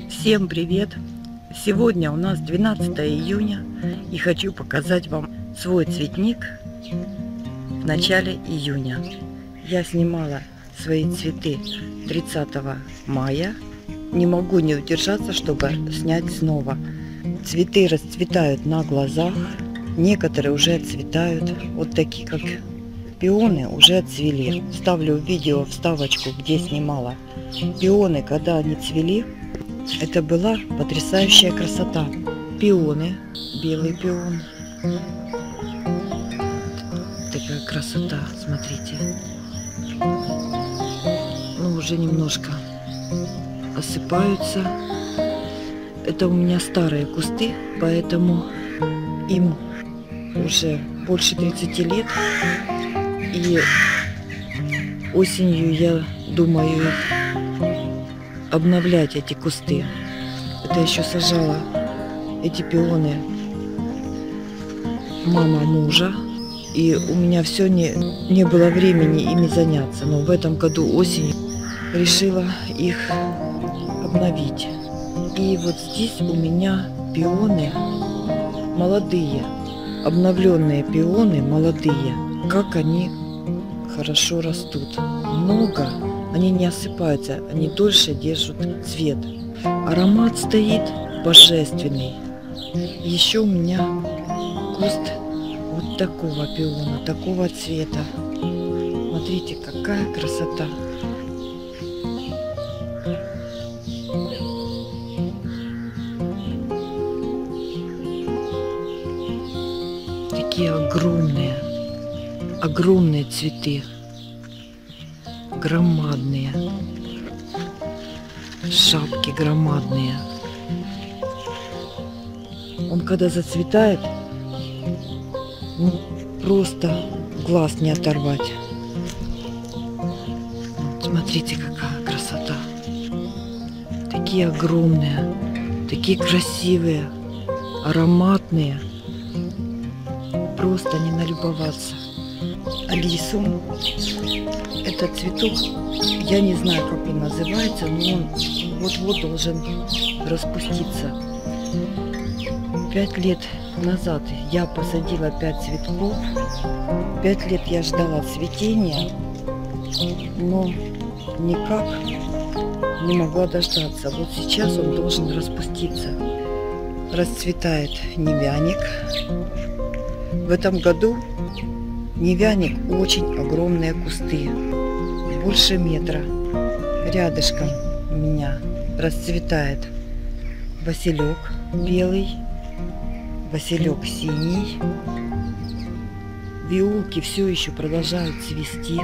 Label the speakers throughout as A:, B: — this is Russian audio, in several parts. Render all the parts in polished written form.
A: Всем привет! Сегодня у нас 12 июня и хочу показать вам свой цветник в начале июня. Я снимала свои цветы 30 мая. Не могу не удержаться, чтобы снять снова. Цветы расцветают на глазах. Некоторые уже отцветают. Вот такие, как пионы, уже отцвели. Ставлю в видео вставочку, где снимала пионы, когда они цвели. Это была потрясающая красота. Пионы, белый пион. Такая красота, смотрите. Ну, уже немножко осыпаются. Это у меня старые кусты, поэтому им уже больше 30 лет. И осенью я думаю обновлять эти кусты. Это еще сажала эти пионы мама мужа. И у меня все не было времени ими заняться. Но в этом году осенью решила их обновить. И вот здесь у меня пионы молодые. Обновленные пионы молодые. Как они хорошо растут. Много. Они не осыпаются, они дольше держат цвет. Аромат стоит божественный. Еще у меня куст вот такого пиона, такого цвета. Смотрите, какая красота. Такие огромные цветы. Громадные. Шапки громадные. Он когда зацветает, ну, просто глаз не оторвать. Смотрите, какая красота. Такие огромные, такие красивые, ароматные. Просто не налюбоваться. Алисум. Этот цветок, я не знаю, как он называется, но он вот-вот должен распуститься. 5 лет назад я посадила 5 цветков. 5 лет я ждала цветения, но никак не могла дождаться. Вот сейчас он должен распуститься. Расцветает невяник. В этом году невяник очень огромные кусты. Больше метра. Рядышком у меня расцветает василек белый, василек синий. Виолки все еще продолжают цвести.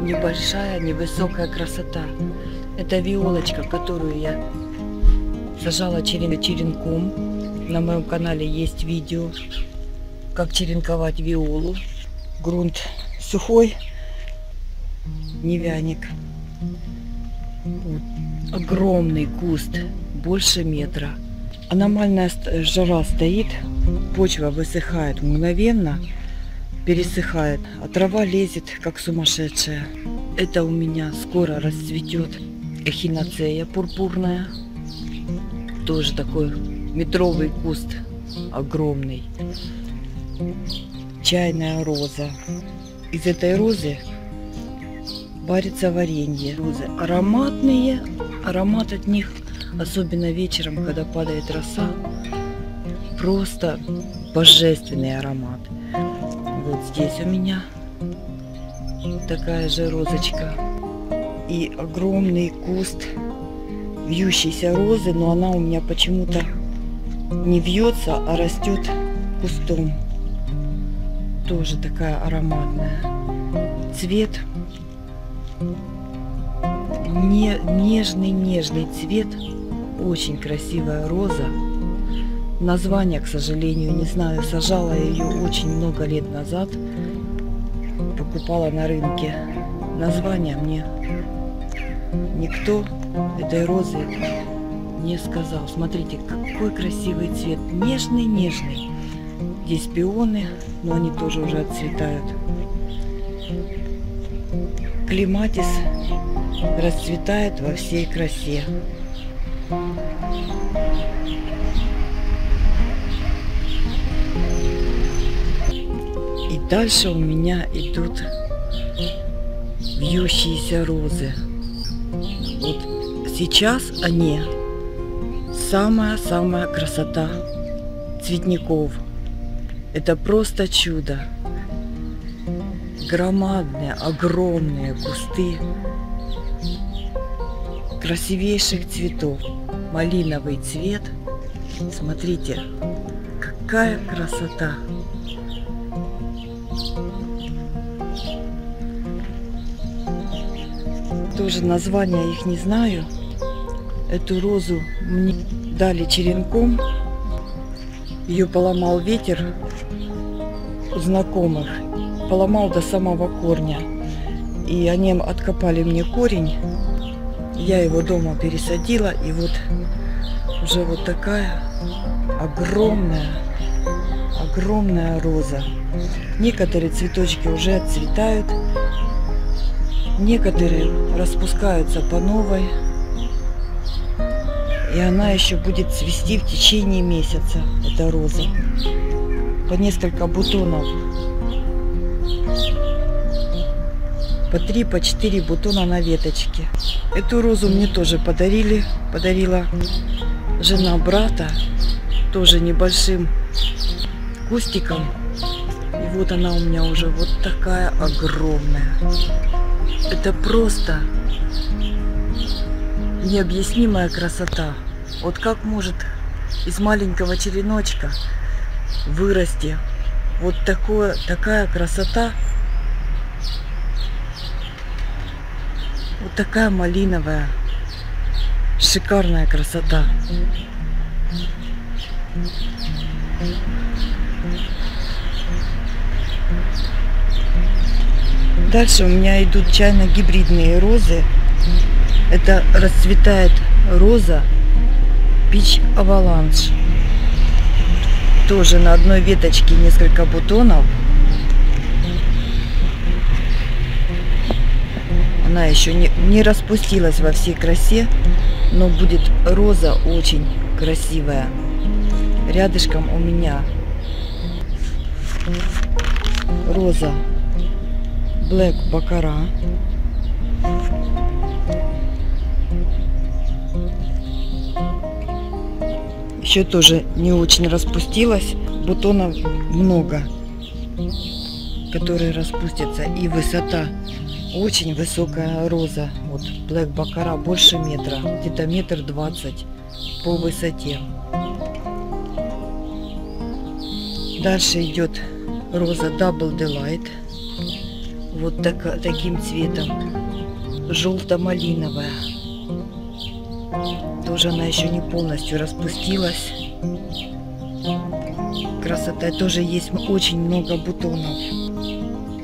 A: Небольшая, невысокая красота. Это виолочка, которую я сажала черенком. На моем канале есть видео, как черенковать виолу. Грунт сухой. Невяник. Вот. Огромный куст, больше метра. Аномальная жара стоит, почва высыхает мгновенно, пересыхает, а трава лезет как сумасшедшая. Это у меня скоро расцветет эхиноцея пурпурная. Тоже такой метровый куст, огромный. Чайная роза. Из этой розы варится варенье. Розы ароматные, аромат от них, особенно вечером, когда падает роса, просто божественный аромат. Вот здесь у меня такая же розочка и огромный куст вьющейся розы, но она у меня почему-то не вьется, а растет кустом. Тоже такая ароматная. Цвет нежный цвет, очень красивая роза. Название, к сожалению, не знаю. Сажала ее очень много лет назад, покупала на рынке. Название мне никто этой розы не сказал. Смотрите, какой красивый цвет, нежный. Здесь пионы, но они тоже уже отцветают. Клематис расцветает во всей красе. И дальше у меня идут вьющиеся розы. Вот сейчас они самая красота цветников. Это просто чудо. Громадные, огромные кусты красивейших цветов. Малиновый цвет. Смотрите, какая красота. Тоже названия их не знаю. Эту розу мне дали черенком. Ее поломал ветер у знакомых. Поломал до самого корня. И они откопали мне корень. Я его дома пересадила. И вот уже вот такая огромная роза. Некоторые цветочки уже отцветают. Некоторые распускаются по новой. И она еще будет цвести в течение месяца, эта роза. По несколько бутонов. По 3, по 4 бутона на веточке. Эту розу мне тоже подарили. Подарила жена брата. Тоже небольшим кустиком. И вот она у меня уже вот такая огромная. Это просто необъяснимая красота. Вот как может из маленького череночка вырасти вот такая красота. Вот такая малиновая, шикарная красота. Дальше у меня идут чайно-гибридные розы. Это расцветает роза Peach Avalanche. Тоже на одной веточке несколько бутонов. Она еще не распустилась во всей красе, но будет роза очень красивая. Рядышком у меня роза Black Baccarat. Еще тоже не очень распустилась. Бутонов много, которые распустятся. И высота. Очень высокая роза. Вот Black Baccarat больше метра. Где-то 1,20 м по высоте. Дальше идет роза Double Delight. Вот таким цветом. Желто-малиновая. Тоже она еще не полностью распустилась. Красота. Тоже есть очень много бутонов.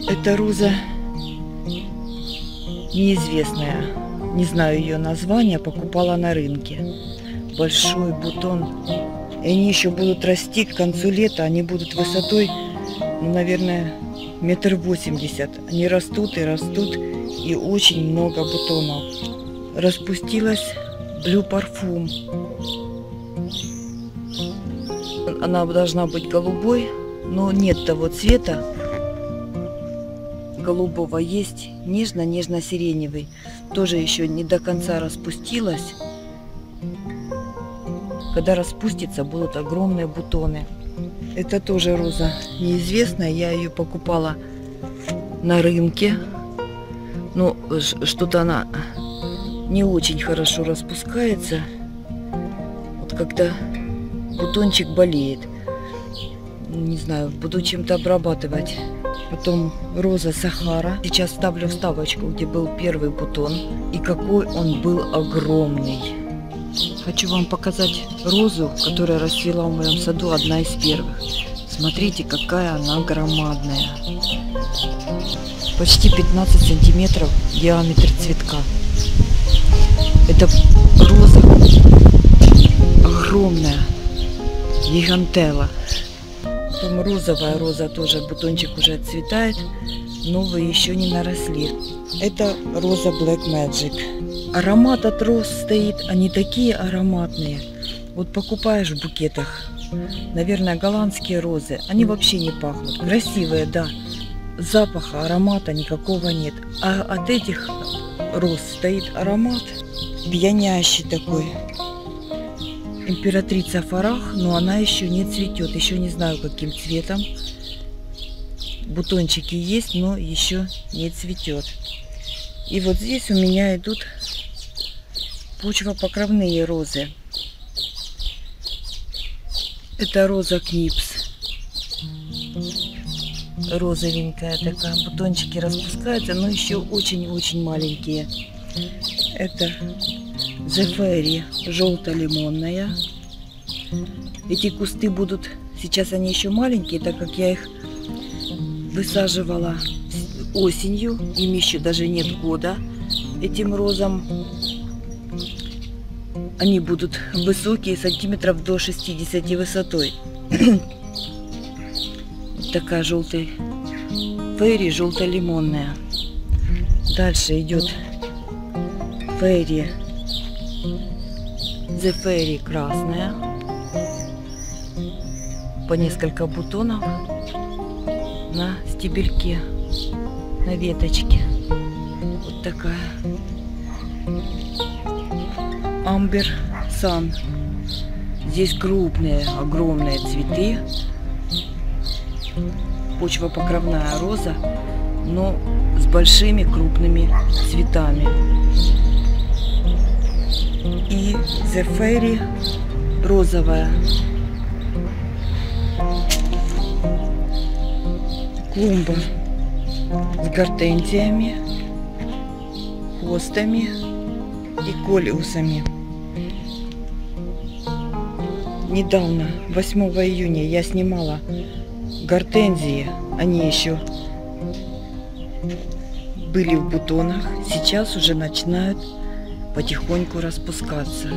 A: Эта роза неизвестная. Не знаю ее название. Покупала на рынке. Большой бутон. И они еще будут расти к концу лета. Они будут высотой, ну, наверное, 1,80 м. Они растут и растут. И очень много бутонов. Распустилась Blue Parfum. Она должна быть голубой, но нет того цвета голубого. Есть нежно-нежно-сиреневый. Тоже еще не до конца распустилась. Когда распустится, будут огромные бутоны. Это тоже роза неизвестная. Я ее покупала на рынке. Но что-то она не очень хорошо распускается. Вот когда бутончик болеет. Не знаю, буду чем-то обрабатывать. Потом роза Сахара. Сейчас ставлю вставочку, где был первый бутон. И какой он был огромный. Хочу вам показать розу, которая расцвела в моем саду, одна из первых. Смотрите, какая она громадная. Почти 15 сантиметров диаметр цветка. Это роза огромная, гигантела. Потом розовая роза тоже, бутончик уже отцветает, новые еще не наросли. Это роза Black Magic. Аромат от роз стоит, они такие ароматные. Вот покупаешь в букетах, наверное, голландские розы, они вообще не пахнут. Красивые, да, запаха, аромата никакого нет. А от этих роз стоит аромат пьянящий такой. Императрица Фарах, но она еще не цветет, еще не знаю каким цветом. Бутончики есть, но еще не цветет. И вот здесь у меня идут почвопокровные розы. Это роза Книпс. Розовенькая такая, бутончики распускаются, но еще очень-очень маленькие. Это The Fairy, желто-лимонная. Эти кусты будут, сейчас они еще маленькие, так как я их высаживала осенью, им еще даже нет года, этим розам. Они будут высокие, сантиметров до 60 высотой. Вот такая желтая фейри, желто-лимонная. Дальше идет фейри, The Fairy красная. По несколько бутонов на стебельке, на веточке. Вот такая. Amber Sun. Здесь крупные, огромные цветы. Почвопокровная роза, но с большими крупными цветами. И The Fairy розовая. Клумба с гортензиями, хостами и колиусами. Недавно, 8 июня, я снимала гортензии. Они еще были в бутонах. Сейчас уже начинают потихоньку распускаться.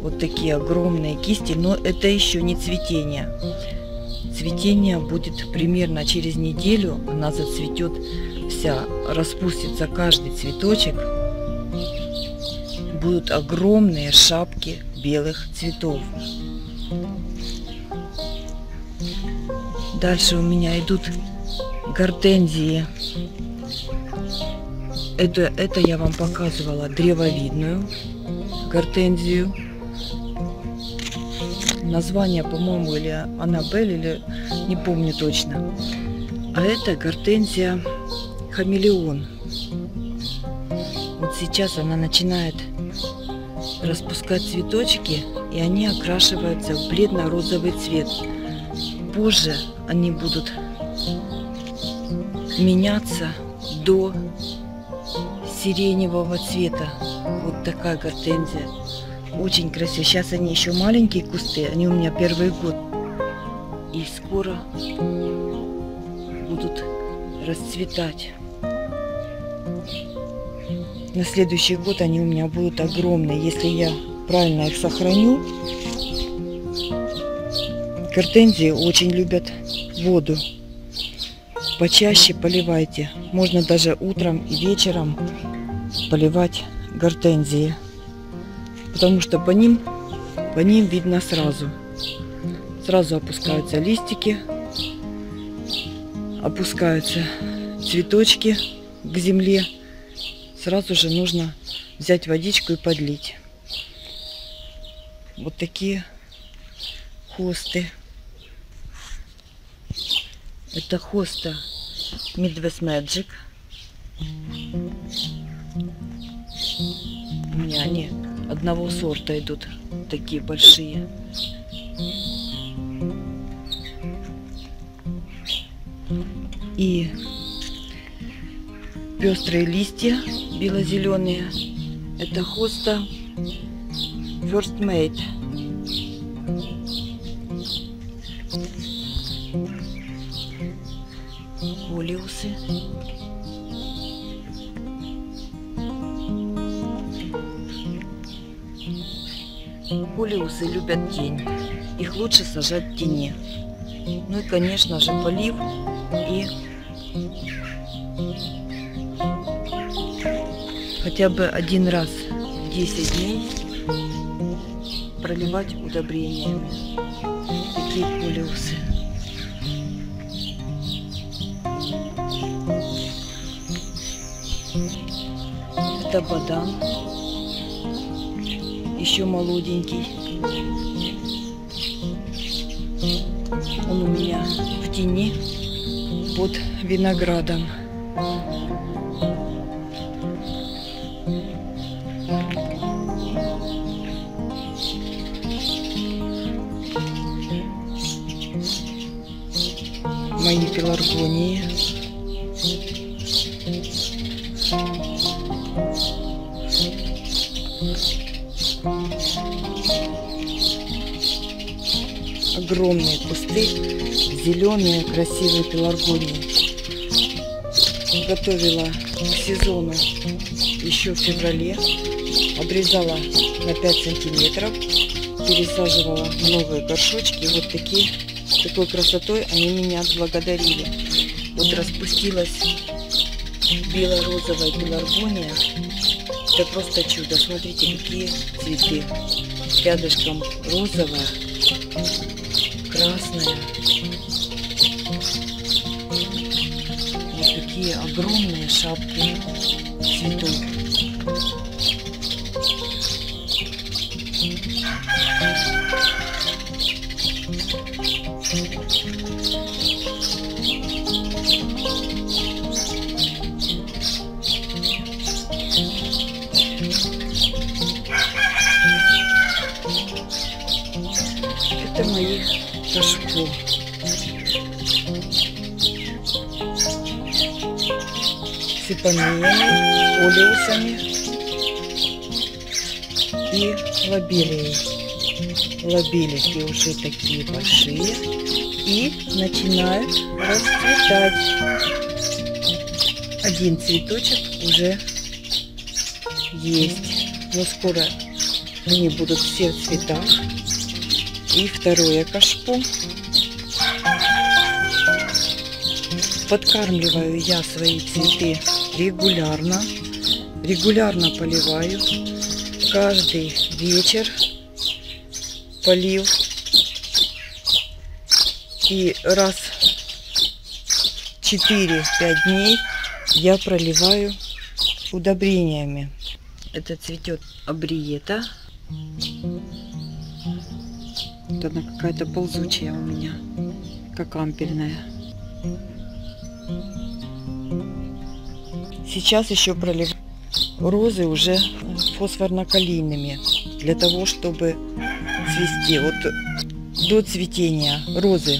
A: Вот такие огромные кисти, но это еще не цветение. Цветение будет примерно через неделю. Она зацветет вся, распустится каждый цветочек. Будут огромные шапки белых цветов. Дальше у меня идут гортензии. Это я вам показывала древовидную гортензию. Название, по-моему, или Аннабель, или не помню точно. А это гортензия хамелеон. Вот сейчас она начинает распускать цветочки, и они окрашиваются в бледно-розовый цвет. Позже они будут меняться до сиреневого цвета. Вот такая гортензия. Очень красиво. Сейчас они еще маленькие кусты, они у меня первый год. И скоро будут расцветать. На следующий год они у меня будут огромные, если я правильно их сохраню. Гортензии очень любят воду. Почаще поливайте. Можно даже утром и вечером поливать гортензии. Потому что по ним видно сразу. Сразу опускаются листики, опускаются цветочки к земле. Сразу же нужно взять водичку и подлить. Вот такие хосты. Это хоста Midwest Magic. У меня они одного сорта идут, такие большие. И пестрые листья бело-зеленые. Это хоста First Mate. Колиусы. Колиусы любят тень. Их лучше сажать в тени. Ну и, конечно же, полив и хотя бы один раз в 10 дней проливать удобрениями такие полиусы. Это бадан, еще молоденький. Он у меня в тени под виноградом. Мои пеларгонии. Огромные кусты, зеленые, красивые пеларгонии. Готовила к сезону еще в феврале. Обрезала на 5 сантиметров. Пересаживала в новые горшочки. Вот такой красотой они меня отблагодарили. Вот распустилась бело-розовая пеларгония. Это просто чудо. Смотрите, какие цветы. Рядышком розовая, красная. Вот такие огромные шапки цветов. Это мои кашпо. С ипомеями, олеусами и лобелией. Лобелики уже такие большие и начинают расцветать. Один цветочек уже есть, но скоро они будут все в цветах. И второе кашпо. Подкармливаю я свои цветы регулярно. Регулярно поливаю. Каждый вечер полив. И раз в 4-5 дней я проливаю удобрениями. Это цветет абриета. Вот она какая-то ползучая у меня, как ампельная. Сейчас еще проливаю розы уже фосфорно-калийными, для того, чтобы цвести. Вот до цветения розы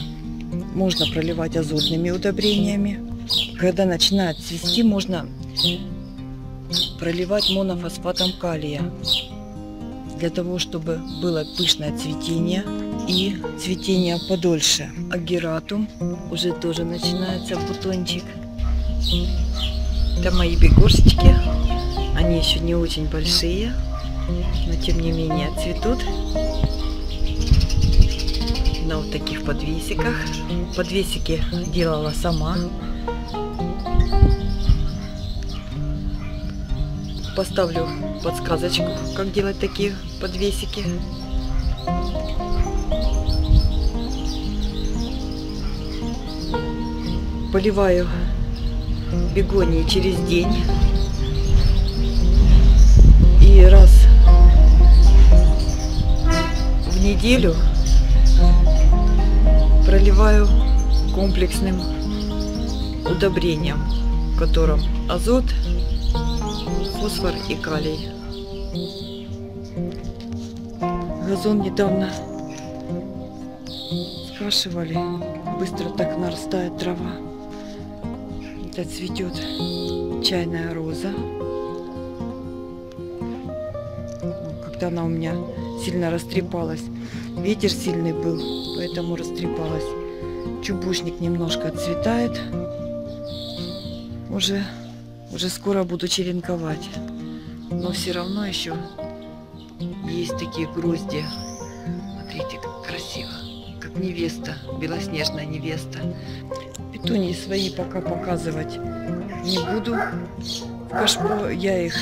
A: можно проливать азотными удобрениями. Когда начинает цвести, можно проливать монофосфатом калия, для того, чтобы было пышное цветение и цветение подольше. Агератум уже тоже начинается бутончик. Это мои бегушечки. Они еще не очень большие, но тем не менее цветут на вот таких подвесиках. Подвесики делала сама. Поставлю подсказочку, как делать такие подвесики. Поливаю бегонии через день. И раз в неделю проливаю комплексным удобрением, в котором азот, фосфор и калий. Газон недавно скашивали. Быстро так нарастает трава. Это цветет чайная роза. Когда она у меня сильно растрепалась. Ветер сильный был, поэтому растрепалась. Чубушник немножко отцветает. Уже скоро буду черенковать. Но все равно еще есть такие грозди. Смотрите, как красиво. Как невеста, белоснежная невеста. Петунии свои пока показывать не буду. В кашпо я их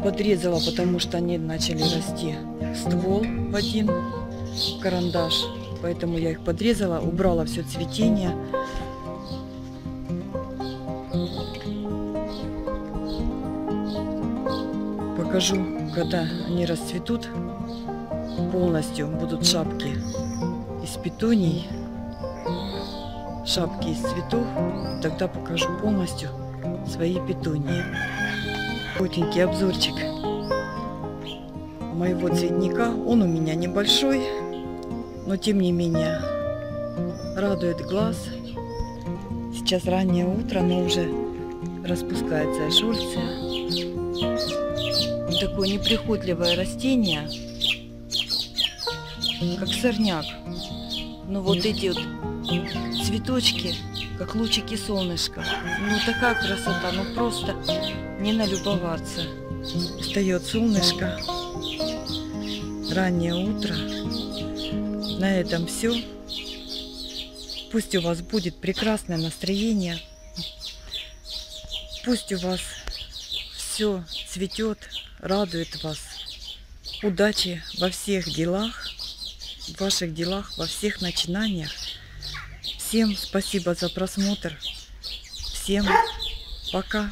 A: подрезала, потому что они начали расти ствол в один карандаш. Поэтому я их подрезала, убрала все цветение. Покажу, когда они расцветут полностью, будут шапки из петуний, шапки из цветов. Тогда покажу полностью свои петунии. Коротенький обзорчик моего цветника. Он у меня небольшой, но тем не менее радует глаз. Сейчас раннее утро, но уже распускается эшольция. Такое неприхотливое растение, как сорняк. Но вот эти вот цветочки, как лучики солнышка. Ну такая красота, ну просто не налюбоваться. Встает солнышко, раннее утро. На этом все. Пусть у вас будет прекрасное настроение. Пусть у вас все цветет, радует вас. Удачи во всех делах, в ваших делах, во всех начинаниях. Всем спасибо за просмотр. Всем пока.